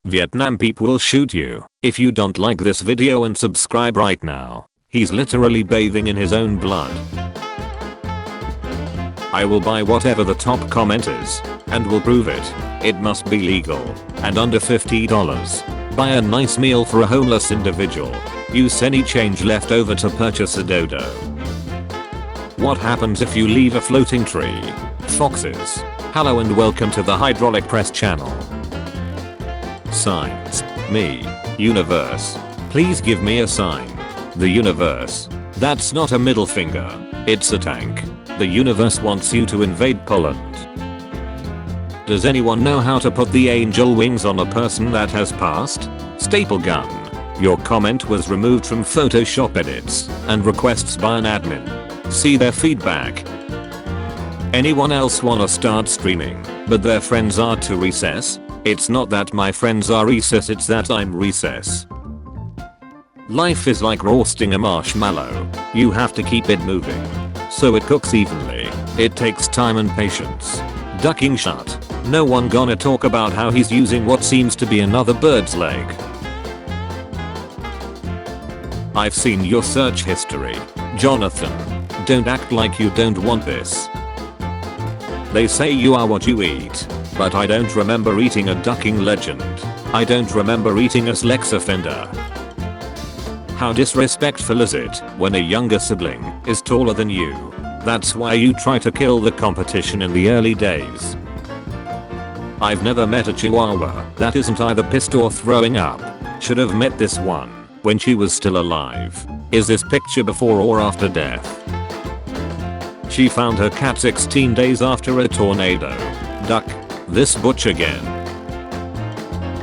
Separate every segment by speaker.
Speaker 1: Vietnam people will shoot you if you don't like this video and subscribe right now. He's literally bathing in his own blood. I will buy whatever the top comment is and will prove it. It must be legal and under $50. Buy a nice meal for a homeless individual. Use any change left over to purchase a dodo. What happens if you leave a floating tree? Foxes. Hello and welcome to the Hydraulic Press channel. Signs. Me. Universe. Please give me a sign. The universe. That's not a middle finger. It's a tank. The universe wants you to invade Poland. Does anyone know how to put the angel wings on a person that has passed? Staple gun. Your comment was removed from Photoshop edits and requests by an admin. See their feedback. Anyone else wanna start streaming, but their friends are to recess? It's not that my friends are recess, it's that I'm recess. Life is like roasting a marshmallow. You have to keep it moving so it cooks evenly. It takes time and patience. Ducking shut. No one gonna talk about how he's using what seems to be another bird's leg. I've seen your search history. Jonathan, don't act like you don't want this. They say you are what you eat, but I don't remember eating a ducking legend. I don't remember eating a sex offender. How disrespectful is it when a younger sibling is taller than you? That's why you try to kill the competition in the early days. I've never met a chihuahua that isn't either pissed or throwing up. Should have met this one when she was still alive. Is this picture before or after death? She found her cat 16 days after a tornado. Duck. This butch again.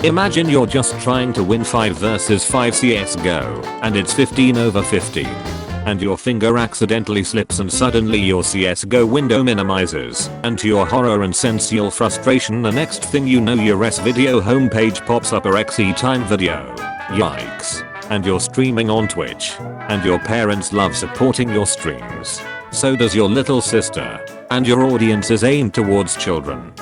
Speaker 1: Imagine you're just trying to win 5 versus 5 CSGO and it's 15/15. And your finger accidentally slips and suddenly your CSGO window minimizes, and to your horror and sensual frustration the next thing you know your video homepage pops up a XE time video. Yikes. And you're streaming on Twitch. And your parents love supporting your streams. So does your little sister. And your audience is aimed towards children.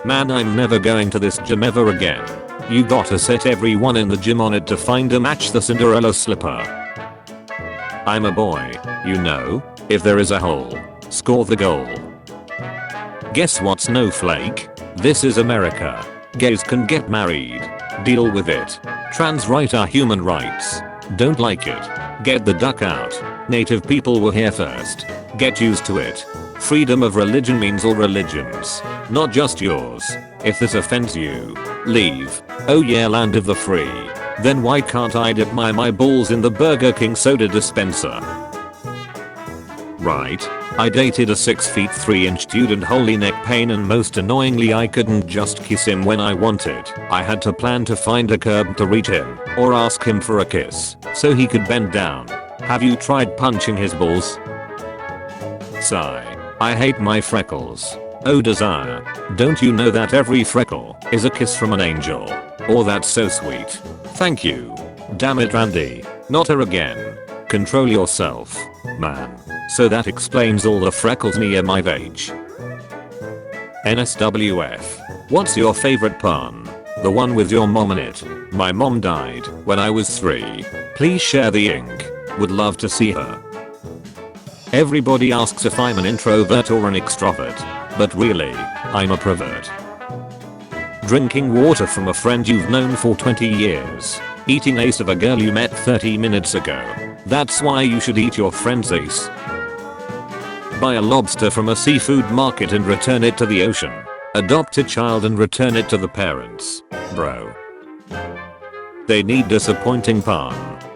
Speaker 1: Man, I'm never going to this gym ever again. You gotta set everyone in the gym on it to find a match the Cinderella slipper. I'm a boy, you know. If there is a hole, score the goal. Guess what, snowflake? This is America. Gays can get married. Deal with it. Trans rights are human rights. Don't like it? Get the duck out. Native people were here first. Get used to it. Freedom of religion means all religions, not just yours. If this offends you, leave. Oh yeah, land of the free. Then why can't I dip my balls in the Burger King soda dispenser? Right. I dated a 6'3" dude and holy neck pain, and most annoyingly I couldn't just kiss him when I wanted. I had to plan to find a curb to reach him or ask him for a kiss so he could bend down. Have you tried punching his balls? Sigh. I hate my freckles. Oh desire. Don't you know that every freckle is a kiss from an angel? Oh, that's so sweet. Thank you. Damn it, Randy. Not her again. Control yourself, man. So that explains all the freckles near my vag. NSWF. What's your favorite pun? The one with your mom in it. My mom died when I was 3. Please share the ink. Would love to see her. Everybody asks if I'm an introvert or an extrovert. But really, I'm a pervert. Drinking water from a friend you've known for 20 years. Eating ace of a girl you met 30 minutes ago. That's why you should eat your friend's ace. Buy a lobster from a seafood market and return it to the ocean. Adopt a child and return it to the parents. Bro. They need disappointing pun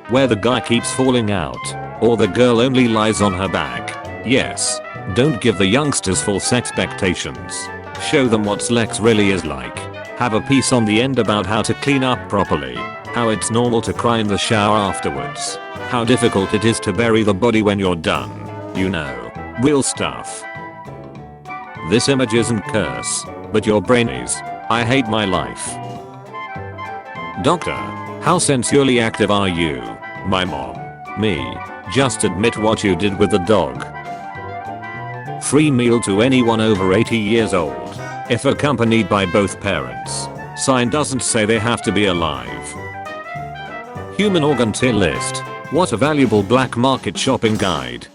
Speaker 1: where the guy keeps falling out or the girl only lies on her back. Yes. Don't give the youngsters false expectations. Show them what sex really is like. Have a piece on the end about how to clean up properly. How it's normal to cry in the shower afterwards. How difficult it is to bury the body when you're done. You know. Real stuff. This image isn't curse, but your brain is. I hate my life. Doctor, how sensually active are you? My mom. Me. Just admit what you did with the dog. Free meal to anyone over 80 years old, if accompanied by both parents. Sign doesn't say they have to be alive. Human organ tier list. What a valuable black market shopping guide.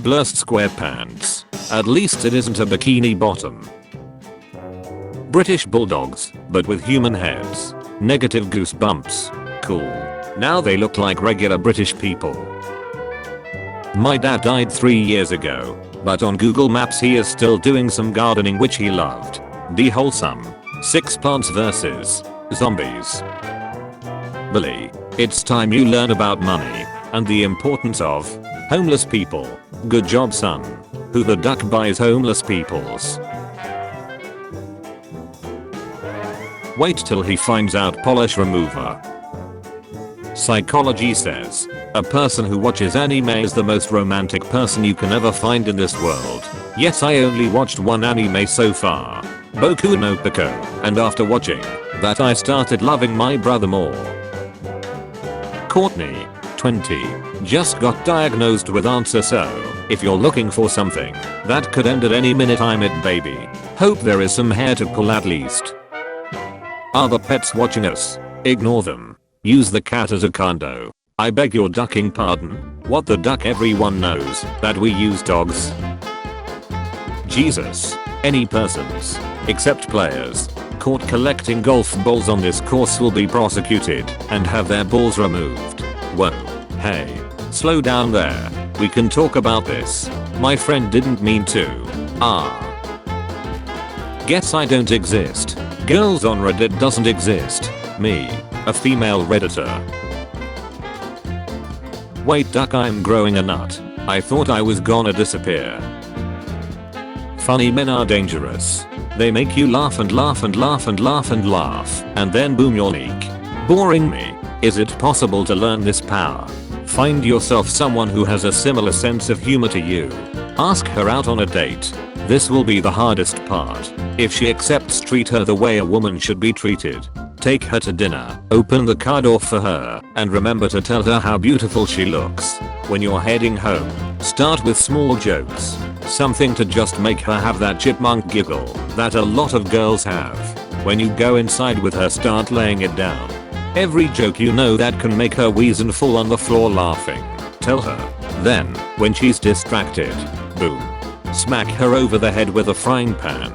Speaker 1: Blurst square pants. At least it isn't a bikini bottom. British bulldogs, but with human heads. Negative goosebumps. Cool. Now they look like regular British people. My dad died 3 years ago, but on Google Maps he is still doing some gardening which he loved. Wholesome. 6 plants versus zombies. Billy, it's time you learn about money and the importance of homeless people. Good job, son. Who the duck buys homeless peoples? Wait till he finds out polish remover. Psychology says a person who watches anime is the most romantic person you can ever find in this world. Yes, I only watched one anime so far, Boku no Pico, and after watching that I started loving my brother more. Courtney, 20, just got diagnosed with cancer, so if you're looking for something that could end at any minute, I'm it, baby. Hope there is some hair to pull at least. Are the pets watching us? Ignore them. Use the cat as a condo. I beg your ducking pardon? What the duck? Everyone knows that we use dogs. Jesus. Any persons, except players, caught collecting golf balls on this course will be prosecuted and have their balls removed. Whoa. Hey. Slow down there. We can talk about this. My friend didn't mean to. Guess I don't exist. Girls on Reddit doesn't exist. Me. A female redditor. Wait, duck, I'm growing a nut. I thought I was gonna disappear. Funny men are dangerous. They make you laugh and laugh and laugh and laugh and laugh, and then boom, you're leak. Boring me. Is it possible to learn this power? Find yourself someone who has a similar sense of humor to you. Ask her out on a date. This will be the hardest part. If she accepts, treat her the way a woman should be treated. Take her to dinner, open the car door for her, and remember to tell her how beautiful she looks. When you're heading home, start with small jokes. Something to just make her have that chipmunk giggle that a lot of girls have. When you go inside with her, start laying it down. Every joke you know that can make her wheeze and fall on the floor laughing. Tell her. Then, when she's distracted, boom. Smack her over the head with a frying pan.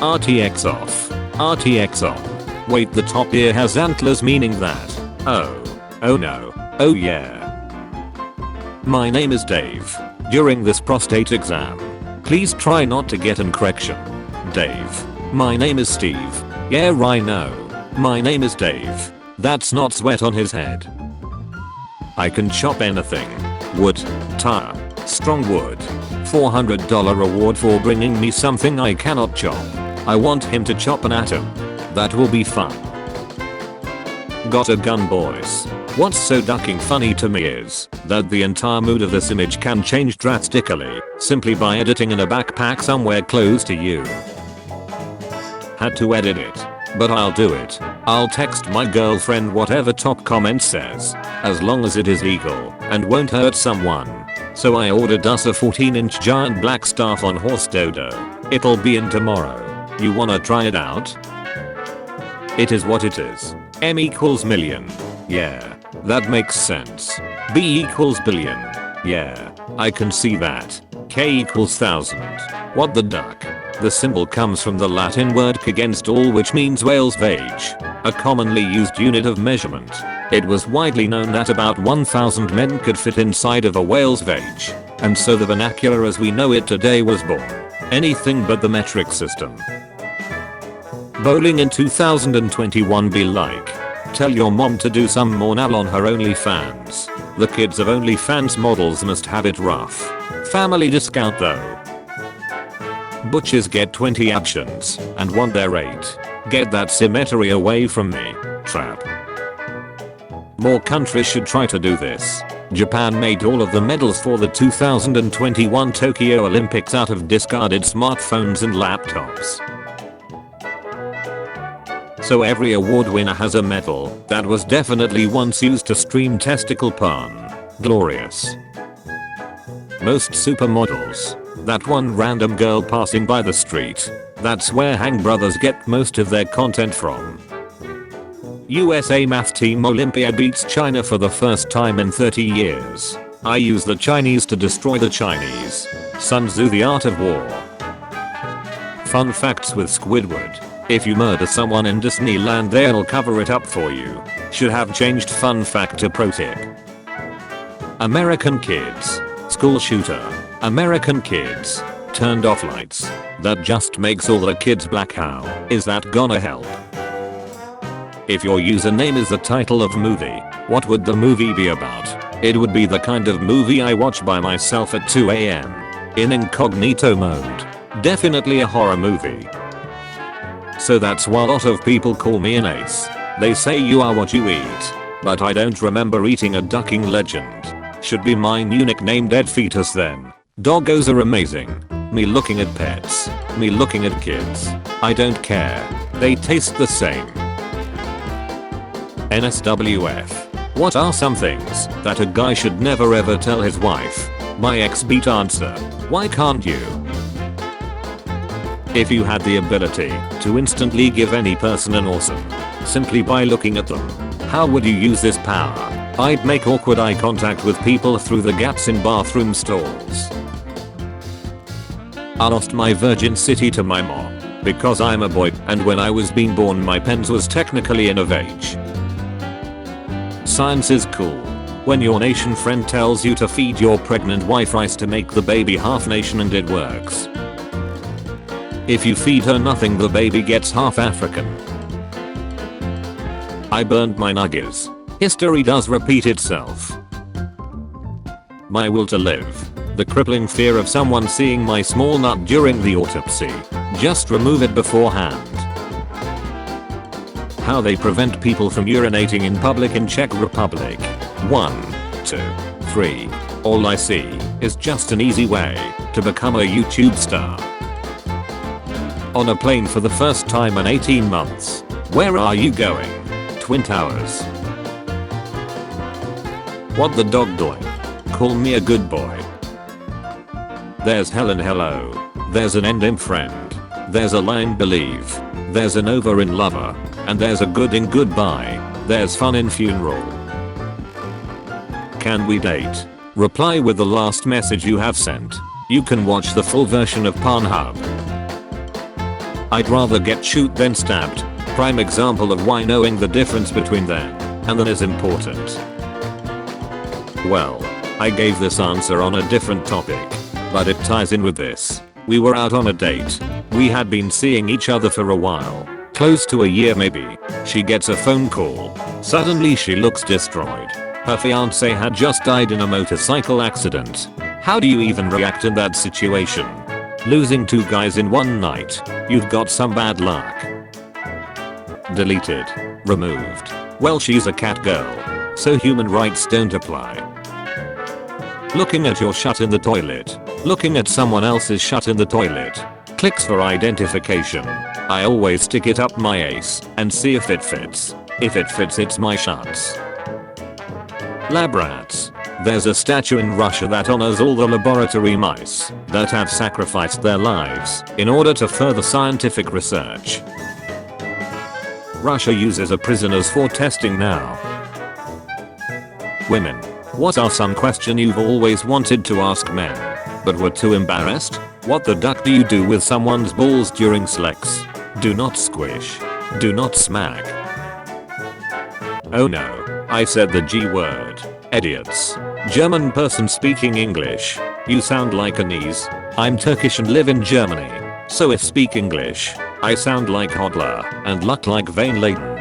Speaker 1: RTX off. RTX on. Wait, the top ear has antlers, meaning that. Oh no. Oh yeah. My name is Dave. During this prostate exam, please try not to get an correction. Dave. My name is Steve. Yeah, I know. My name is Dave. That's not sweat on his head. I can chop anything. Wood. Tire. Strong wood. $400 reward for bringing me something I cannot chop. I want him to chop an atom. That will be fun. Got a gun, boys. What's so ducking funny to me is that the entire mood of this image can change drastically simply by editing in a backpack somewhere close to you. Had to edit it, but I'll do it. I'll text my girlfriend whatever top comment says, as long as it is legal and won't hurt someone. So I ordered us a 14-inch giant black staff on horse dodo. It'll be in tomorrow. You wanna try it out? It is what it is. M equals million. Yeah, that makes sense. B equals billion. Yeah, I can see that. K equals thousand. What the duck? The symbol comes from the Latin word against all, which means whale's vag, a commonly used unit of measurement. It was widely known that about 1,000 men could fit inside of a whale's vag, and so the vernacular as we know it today was born. Anything but the metric system. Bowling in 2021 be like. Tell your mom to do some more now on her OnlyFans. The kids of OnlyFans models must have it rough. Family discount though. Butchers get 20 options and want their 8. Get that symmetry away from me. Trap. More countries should try to do this. Japan made all of the medals for the 2021 Tokyo Olympics out of discarded smartphones and laptops. So every award winner has a medal that was definitely once used to stream testicle porn. Glorious. Most supermodels That one random girl passing by the street. That's where Hang Brothers get most of their content from. USA math team Olympia beats China for the first time in 30 years. I use the Chinese to destroy the Chinese. Sun Tzu, The Art of War. Fun facts with Squidward. If you murder someone in Disneyland, they'll cover it up for you. Should have changed fun fact to pro tip. American kids. School shooter. American kids. Turned off lights. That just makes all the kids black. How is that gonna help? If your username is the title of movie, what would the movie be about? It would be the kind of movie I watch by myself at 2 AM. In incognito mode. Definitely a horror movie. So that's why a lot of people call me an ace. They say you are what you eat. But I don't remember eating a ducking legend. Should be my new nickname, Dead Fetus then. Doggos are amazing. Me looking at pets. Me looking at kids. I don't care. They taste the same. NSWF. What are some things that a guy should never ever tell his wife? My ex-beat answer. Why can't you? If you had the ability to instantly give any person an awesome simply by looking at them, how would you use this power? I'd make awkward eye contact with people through the gaps in bathroom stalls. I lost my virginity to my mom because I'm a boy, and when I was being born my pens was technically in of age. Science is cool. When your nation friend tells you to feed your pregnant wife rice to make the baby half nation and it works. If you feed her nothing, the baby gets half African. I burned my nuggets. History does repeat itself. My will to live. The crippling fear of someone seeing my small nut during the autopsy. Just remove it beforehand. How they prevent people from urinating in public in Czech Republic. 1, 2, 3. All I see is just an easy way to become a YouTube star. On a plane for the first time in 18 months. Where are you going? Twin Towers. What the dog doing? Call me a good boy. There's hell and hello. There's an end in friend. There's a line believe. There's an over in lover. And there's a good in goodbye. There's fun in funeral. Can we date? Reply with the last message you have sent. You can watch the full version of Pornhub. I'd rather get shoot than stabbed. Prime example of why knowing the difference between them and then is important. Well, I gave this answer on a different topic, but it ties in with this. We were out on a date. We had been seeing each other for a while, close to a year maybe. She gets a phone call. Suddenly she looks destroyed. Her fiance had just died in a motorcycle accident. How do you even react in that situation? Losing 2 guys in one night. You've got some bad luck. Deleted. Removed. Well, she's a cat girl, so human rights don't apply. Looking at your shut in the toilet. Looking at someone else's shut in the toilet. Clicks for identification. I always stick it up my ace and see if it fits. If it fits, it's my shuts. Lab rats. There's a statue in Russia that honors all the laboratory mice that have sacrificed their lives in order to further scientific research. Russia uses prisoners for testing now. Women. What are some questions you've always wanted to ask men, but were too embarrassed? What the duck do you do with someone's balls during sex? Do not squish. Do not smack. Oh no, I said the G word. Idiots. German person speaking English. You sound like a niece. I'm Turkish and live in Germany. So if speak English, I sound like hodler and look like Vane Laden.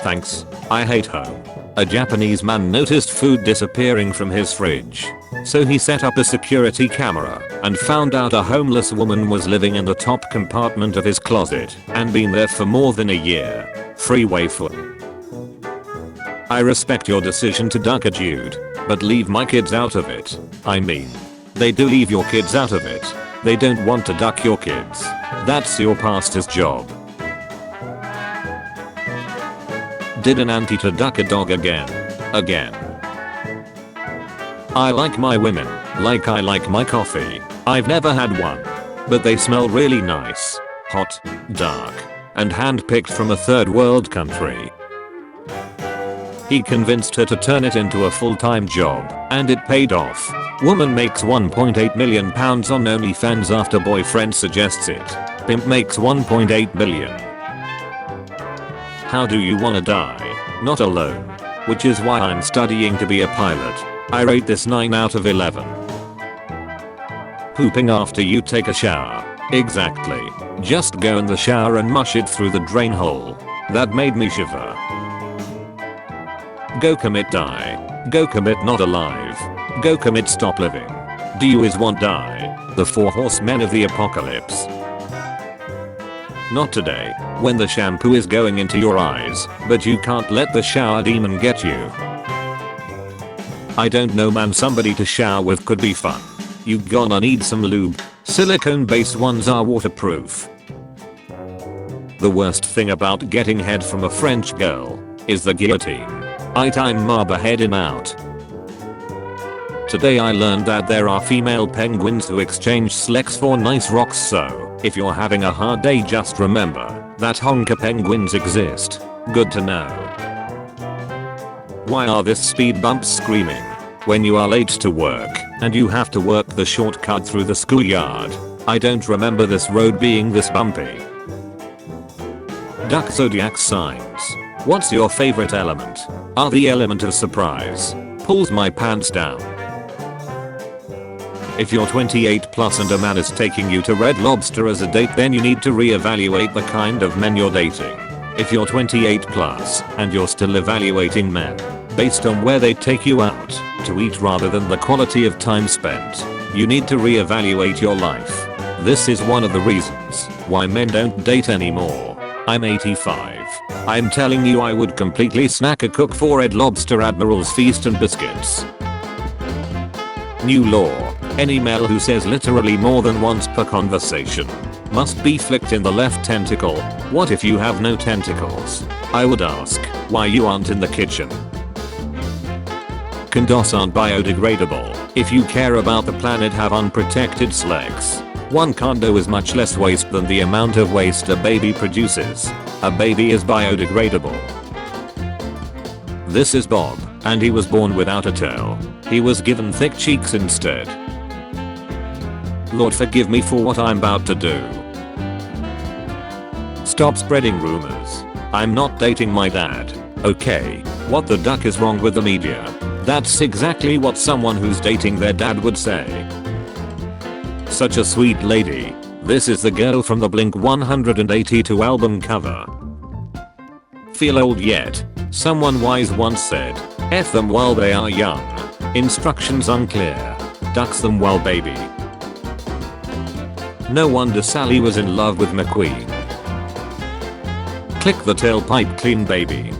Speaker 1: Thanks. I hate home. A Japanese man noticed food disappearing from his fridge. So he set up a security camera and found out a homeless woman was living in the top compartment of his closet and been there for more than a year. Freeway food. I respect your decision to duck a dude, but leave my kids out of it. I mean, they do leave your kids out of it. They don't want to duck your kids. That's your pastor's job. Did an auntie to duck a dog again? I like my women Like I like my coffee. I've never had one. But they smell really nice. Hot, dark, and hand-picked from a third world country. He convinced her to turn it into a full-time job, and it paid off. Woman makes 1.8 million pounds on OnlyFans after boyfriend suggests it. Pimp makes 1.8 billion. How do you wanna die? Not alone. Which is why I'm studying to be a pilot. I rate this 9 out of 11. Pooping after you take a shower. Exactly. Just go in the shower and mush it through the drain hole. That made me shiver. Go commit die. Go commit not alive. Go commit stop living. Do you is want die? The 4 horsemen of the apocalypse. Not today, when the shampoo is going into your eyes, but you can't let the shower demon get you. I don't know man, somebody to shower with could be fun. You gonna need some lube. Silicone based ones are waterproof. The worst thing about getting head from a French girl is the guillotine. I time ma beheading out. Today I learned that there are female penguins who exchange sex for nice rocks, so if you're having a hard day just remember that honker penguins exist. Good to know. Why are this speed bumps screaming? When you are late to work and you have to work the shortcut through the schoolyard. I don't remember this road being this bumpy. Duck zodiac signs. What's your favorite element? Are the element of surprise. Pulls my pants down. If you're 28 plus and a man is taking you to Red Lobster as a date, then you need to reevaluate the kind of men you're dating. If you're 28 plus and you're still evaluating men based on where they take you out to eat rather than the quality of time spent, you need to reevaluate your life. This is one of the reasons why men don't date anymore. I'm 85. I'm telling you, I would completely snack a cook for Red Lobster, Admiral's Feast and biscuits. New law. Any male who says literally more than once per conversation must be flicked in the left tentacle. What if you have no tentacles? I would ask why you aren't in the kitchen. Condos aren't biodegradable. If you care about the planet, have unprotected sex. One condo is much less waste than the amount of waste a baby produces. A baby is biodegradable. This is Bob, and he was born without a toe. He was given thick cheeks instead. Lord forgive me for what I'm about to do. Stop spreading rumors. I'm not dating my dad. Okay, what the duck is wrong with the media? That's exactly what someone who's dating their dad would say. Such a sweet lady. This is the girl from the Blink 182 album cover. Feel old yet? Someone wise once said, F them while they are young. Instructions unclear. Ducks them while baby. No wonder Sally was in love with McQueen. Click the tailpipe clean, baby.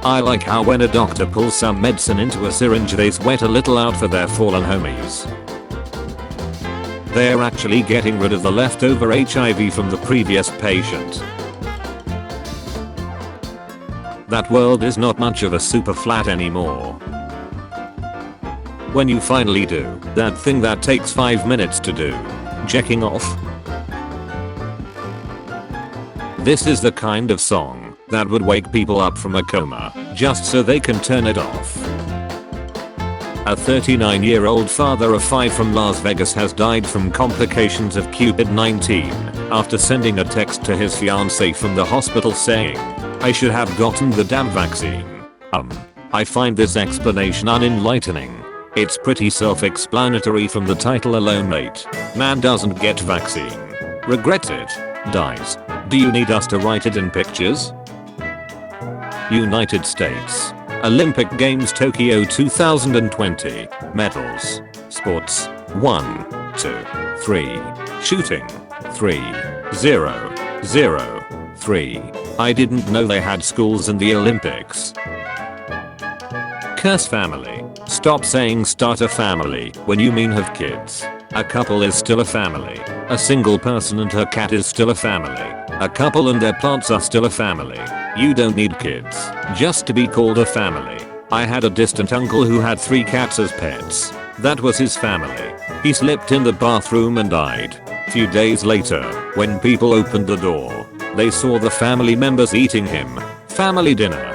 Speaker 1: I like how when a doctor pulls some medicine into a syringe, they sweat a little out for their fallen homies. They're actually getting rid of the leftover HIV from the previous patient. That world is not much of a super flat anymore. When you finally do that thing that takes 5 minutes to do, checking off. This is the kind of song that would wake people up from a coma just so they can turn it off. A 39-year-old father of 5 from Las Vegas has died from complications of COVID-19 after sending a text to his fiancée from the hospital saying, I should have gotten the damn vaccine. I find this explanation unenlightening. It's pretty self-explanatory from the title alone, mate. Man doesn't get vaccine. Regrets it. Dies. Do you need us to write it in pictures? United States. Olympic Games Tokyo 2020. Medals. Sports. 1, 2, 3. Shooting. 3, 0, 0, 3. I didn't know they had schools in the Olympics. Curse family. Stop saying start a family when you mean have kids. A couple is still a family. A single person and her cat is still a family. A couple and their plants are still a family. You don't need kids just to be called a family. I had a distant uncle who had 3 cats as pets. That was his family. He slipped in the bathroom and died. Few days later, when people opened the door, they saw the family members eating him. Family dinner.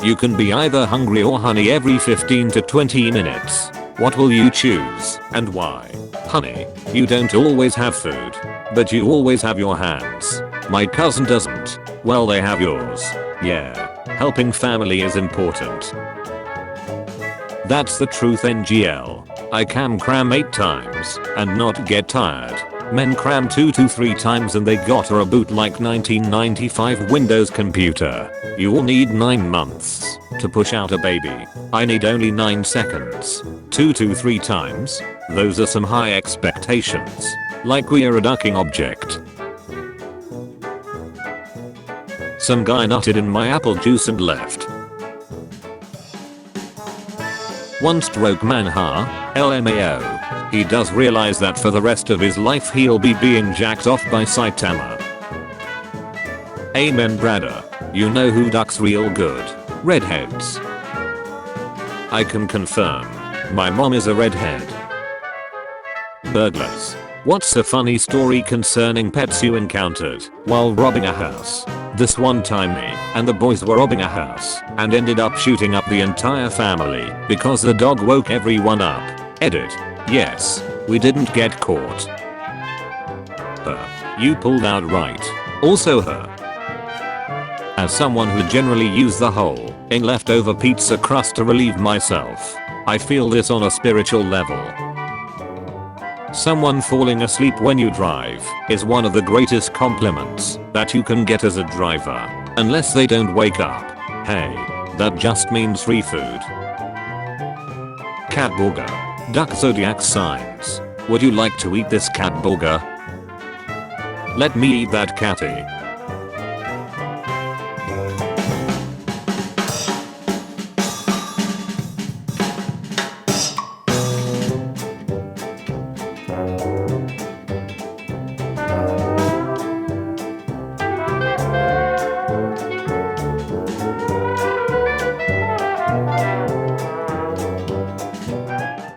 Speaker 1: You can be either hungry or honey every 15 to 20 minutes. What will you choose and why? Honey, you don't always have food, but you always have your hands. My cousin doesn't. Well, they have yours. Yeah, helping family is important. That's the truth, NGL. I can cram 8 times and not get tired. Men cram 2 to 3 times and they got a reboot like 1995 Windows computer. You will need 9 months to push out a baby. I need only 9 seconds. 2 to 3 times? Those are some high expectations. Like we are a ducking object. Some guy nutted in my apple juice and left. One stroke man, huh? LMAO. He does realize that for the rest of his life he'll be being jacked off by Saitama. Amen, brother. You know who ducks real good? Redheads. I can confirm. My mom is a redhead. Burglars. What's a funny story concerning pets you encountered while robbing a house? This one time me and the boys were robbing a house and ended up shooting up the entire family because the dog woke everyone up. Edit. Yes, we didn't get caught. Her. You pulled out right. Also her. As someone who generally use the whole in leftover pizza crust to relieve myself, I feel this on a spiritual level. Someone falling asleep when you drive is one of the greatest compliments that you can get as a driver. Unless they don't wake up. Hey, that just means free food. Cat burger. Duck zodiac signs. Would you like to eat this cat burger? Let me eat that catty.